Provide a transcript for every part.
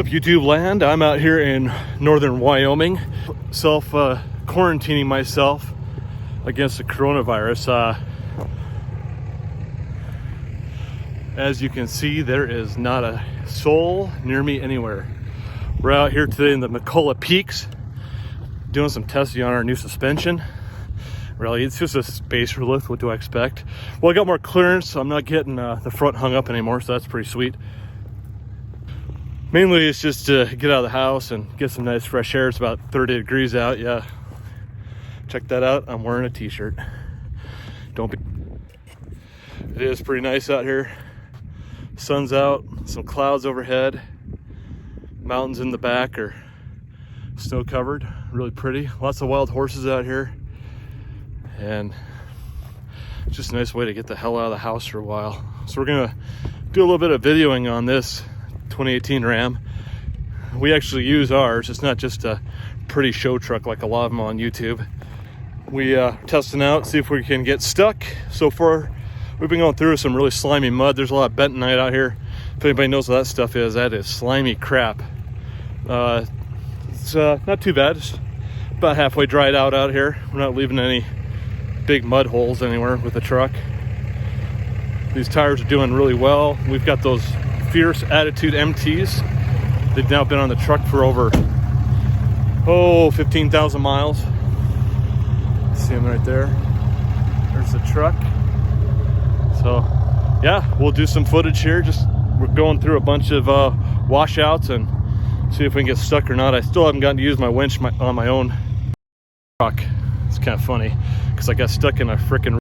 up, YouTube land? I'm out here in northern Wyoming, quarantining myself against the coronavirus. As you can see, there is not a soul near me anywhere. We're out here today in the McCullough Peaks doing some testing on our new suspension. Really, it's just a spacer lift. What do I expect? Well, I got more clearance, so I'm not getting the front hung up anymore, so that's pretty sweet. Mainly it's just to get out of the house and get some nice fresh air. It's about 30 degrees out. Yeah, check that out. I'm wearing a t-shirt. It is pretty nice out here. Sun's out, some clouds overhead, mountains in the back are snow covered, really pretty. Lots of wild horses out here, and it's just a nice way to get the hell out of the house for a while. So we're gonna do a little bit of videoing on this 2018 Ram. We actually use ours. It's not just a pretty show truck like a lot of them on YouTube. We testing out, see if we can get stuck. So far, we've been going through some really slimy mud. There's a lot of bentonite out here. If anybody knows what that stuff is, that is slimy crap. It's not too bad. It's about halfway dried out here. We're not leaving any big mud holes anywhere with the truck. These tires are doing really well. We've got those Fierce Attitude MTs. They've now been on the truck for over 15,000 miles. See them right there. There's the truck. So yeah, we'll do some footage here. We're going through a bunch of washouts and see if we can get stuck or not. I still haven't gotten to use my winch on my own truck. It's kind of funny because I got stuck in a frickin'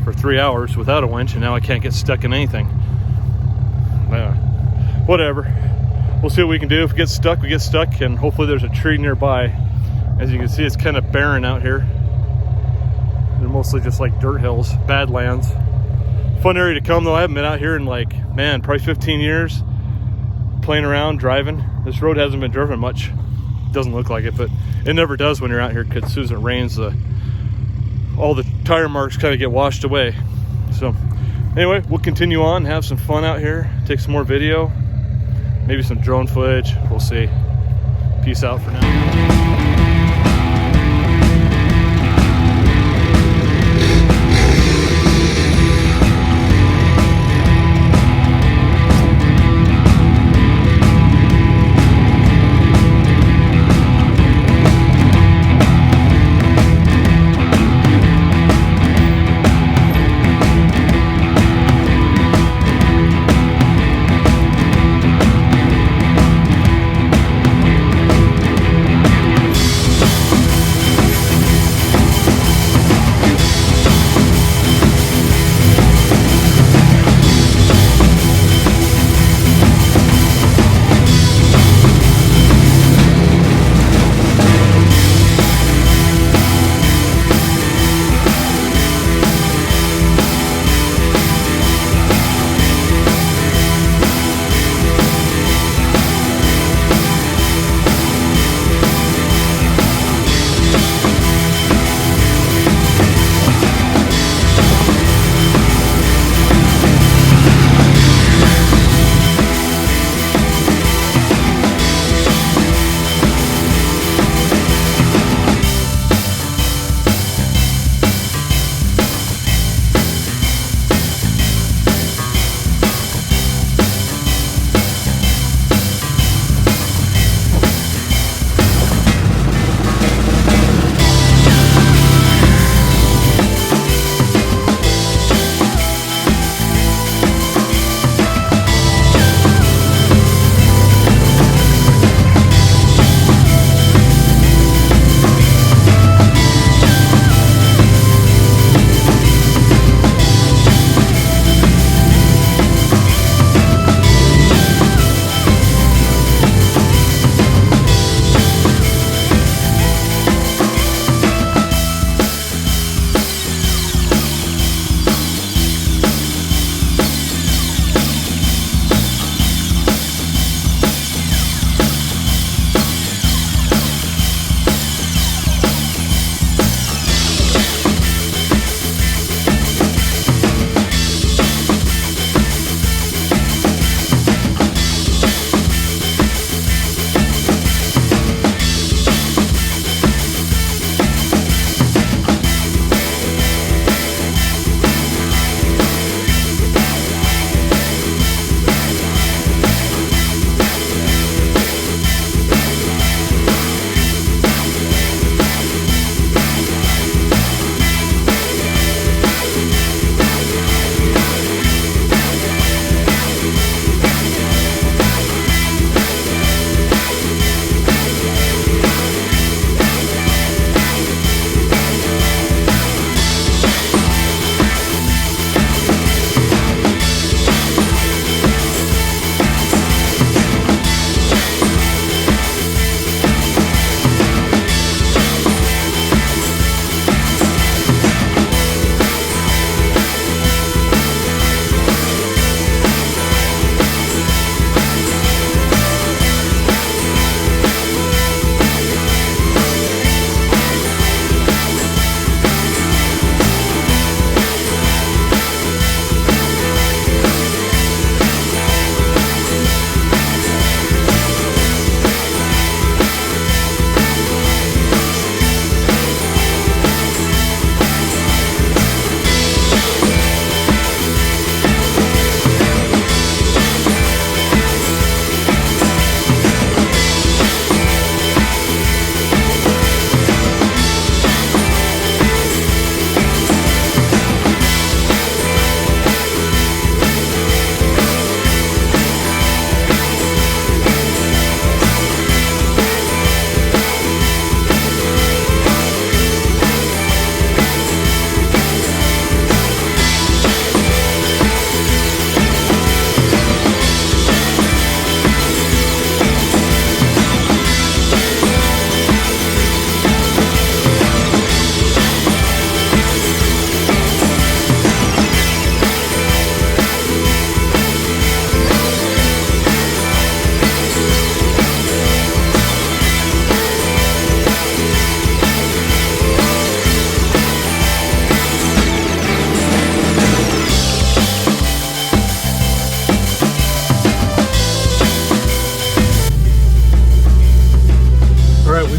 for 3 hours without a winch, and now I can't get stuck in anything. Whatever, we'll see what we can do. If we get stuck, we get stuck, and hopefully there's a tree nearby. As you can see, it's kind of barren out here. They're mostly just like dirt hills, badlands. Fun area to come though. I haven't been out here in probably 15 years. Playing around, driving. This road hasn't been driven much. Doesn't look like it, but it never does when you're out here, because as soon as it rains, all the tire marks kind of get washed away. So anyway, we'll continue on, have some fun out here, take some more video, maybe some drone footage. We'll see. Peace out for now.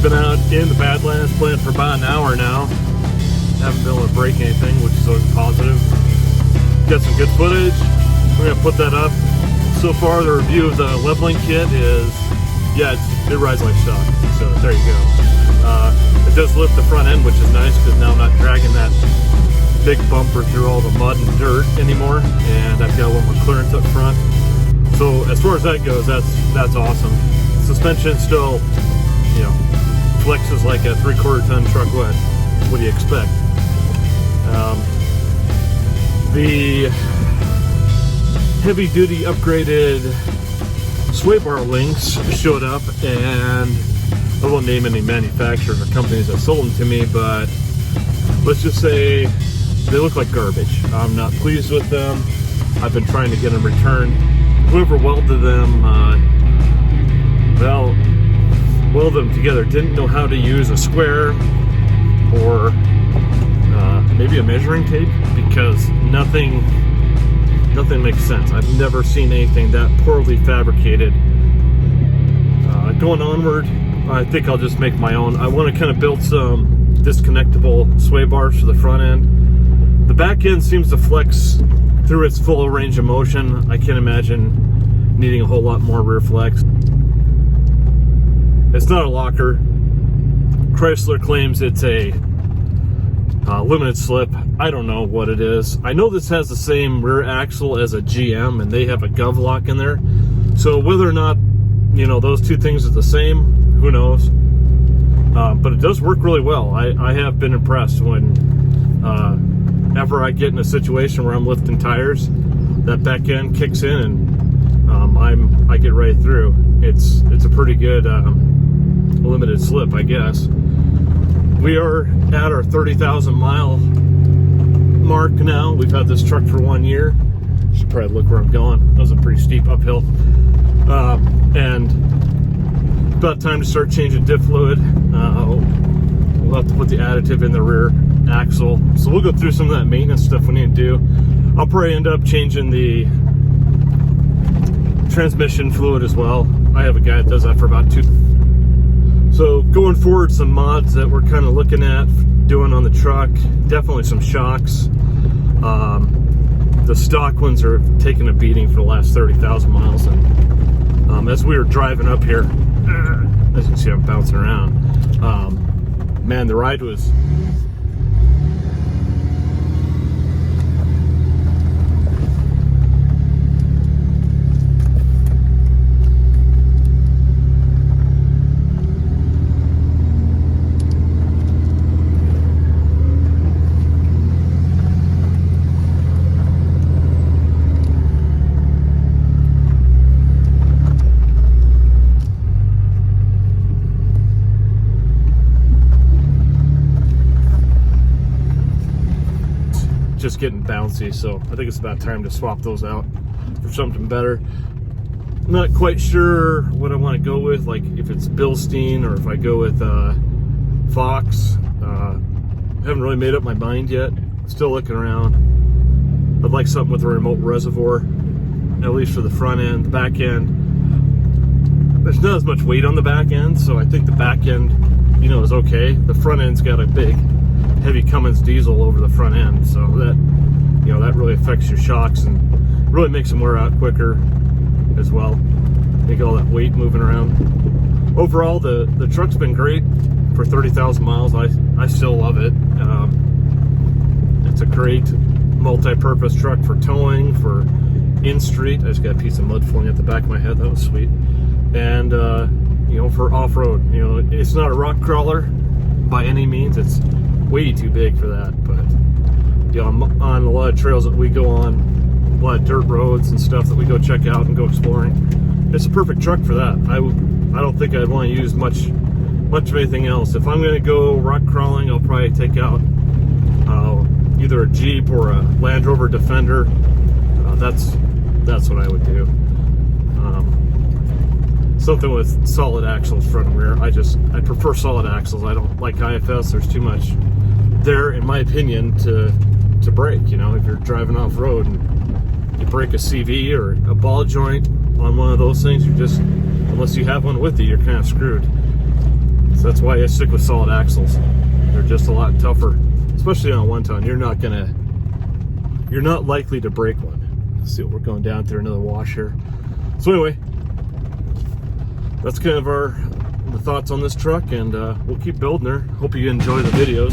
We've been out in the Badlands playing for about an hour now. Haven't been able to break anything, which is always positive. Got some good footage. We're gonna put that up. So far, the review of the leveling kit is, yeah, it rides like stock. So there you go. It does lift the front end, which is nice because now I'm not dragging that big bumper through all the mud and dirt anymore, and I've got a little more clearance up front. So as far as that goes, that's awesome. Suspension still, you know, flexes like a 3/4 ton truck would. What do you expect? The heavy duty upgraded sway bar links showed up, and I won't name any manufacturers or companies that sold them to me, but let's just say they look like garbage. I'm not pleased with them. I've been trying to get them returned. Whoever welded them, welded them together didn't know how to use a square or maybe a measuring tape, because nothing makes sense. I've never seen anything that poorly fabricated. Going onward, I think I'll just make my own. I want to kind of build some disconnectable sway bars for the front end. The back end seems to flex through its full range of motion. I can't imagine needing a whole lot more rear flex. It's not a locker. Chrysler claims it's a limited slip. I don't know what it is. I know this has the same rear axle as a GM, and they have a gov lock in there. So whether or not, you know, those two things are the same, who knows? But it does work really well. I have been impressed when ever I get in a situation where I'm lifting tires, that back end kicks in and I get right through. It's a pretty good limited slip, I guess. We are at our 30,000 mile mark now. We've had this truck for 1 year. Should probably look where I'm going. That was a pretty steep uphill. And about time to start changing diff fluid. We'll have to put the additive in the rear axle. So we'll go through some of that maintenance stuff we need to do. I'll probably end up changing the transmission fluid as well. I have a guy that does that for about $2. So going forward, some mods that we're kind of looking at doing on the truck, definitely some shocks. The stock ones are taking a beating for the last 30,000 miles. And as we were driving up here, as you can see, I'm bouncing around. Man, the ride was... just getting bouncy, so I think it's about time to swap those out for something better. I'm not quite sure what I want to go with, like if it's Bilstein or if I go with Fox. Haven't really made up my mind yet. Still looking around. I'd like something with a remote reservoir, at least for the front end. The back end, there's not as much weight on the back end, so I think the back end, you know, is okay. The front end's got a big heavy Cummins diesel over the front end, so that, you know, that really affects your shocks and really makes them wear out quicker as well. Make all that weight moving around. Overall, the truck's been great for 30,000 miles. I still love it. It's a great multi-purpose truck for towing, for in-street. I just got a piece of mud flying at the back of my head. That was sweet. And you know, for off-road, you know, it's not a rock crawler by any means. It's way too big for that, but you know, I'm on a lot of trails that we go on, a lot of dirt roads and stuff that we go check out and go exploring. It's a perfect truck for that. I don't think I'd want to use much of anything else. If I'm going to go rock crawling, I'll probably take out either a Jeep or a Land Rover Defender. That's what I would do. Something with solid axles, front and rear. I prefer solid axles. I don't like IFS. There's too much there, in my opinion, to break. You know, if you're driving off road and you break a CV or a ball joint on one of those things, you're just, unless you have one with you, you're kind of screwed. So that's why I stick with solid axles. They're just a lot tougher, especially on a 1-ton. You're not likely to break one. Let's see what we're going down through another wash here. So anyway, that's kind of the thoughts on this truck, and we'll keep building her. Hope you enjoy the videos.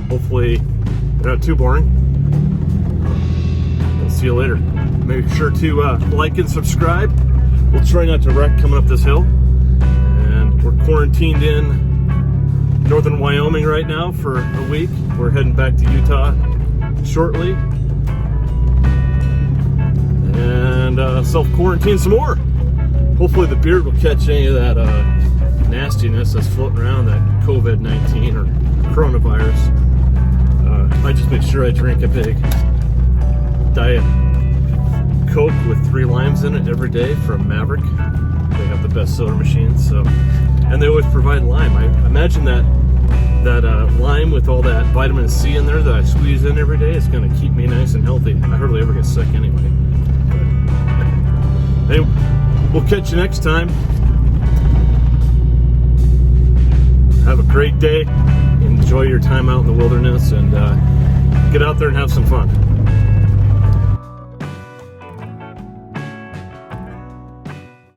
Hopefully they're not too boring. We'll see you later. Make sure to like and subscribe. We'll try not to wreck coming up this hill. And we're quarantined in northern Wyoming right now for a week. We're heading back to Utah shortly. And self-quarantine some more. Hopefully the beard will catch any of that nastiness that's floating around, that COVID-19 or coronavirus. I just make sure I drink a big Diet Coke with 3 limes in it every day from Maverick. They have the best soda machines, so, and they always provide lime. I imagine that lime with all that vitamin C in there that I squeeze in every day is going to keep me nice and healthy. I hardly ever get sick anyway. But anyway, we'll catch you next time. Have a great day. Enjoy your time out in the wilderness, and get out there and have some fun.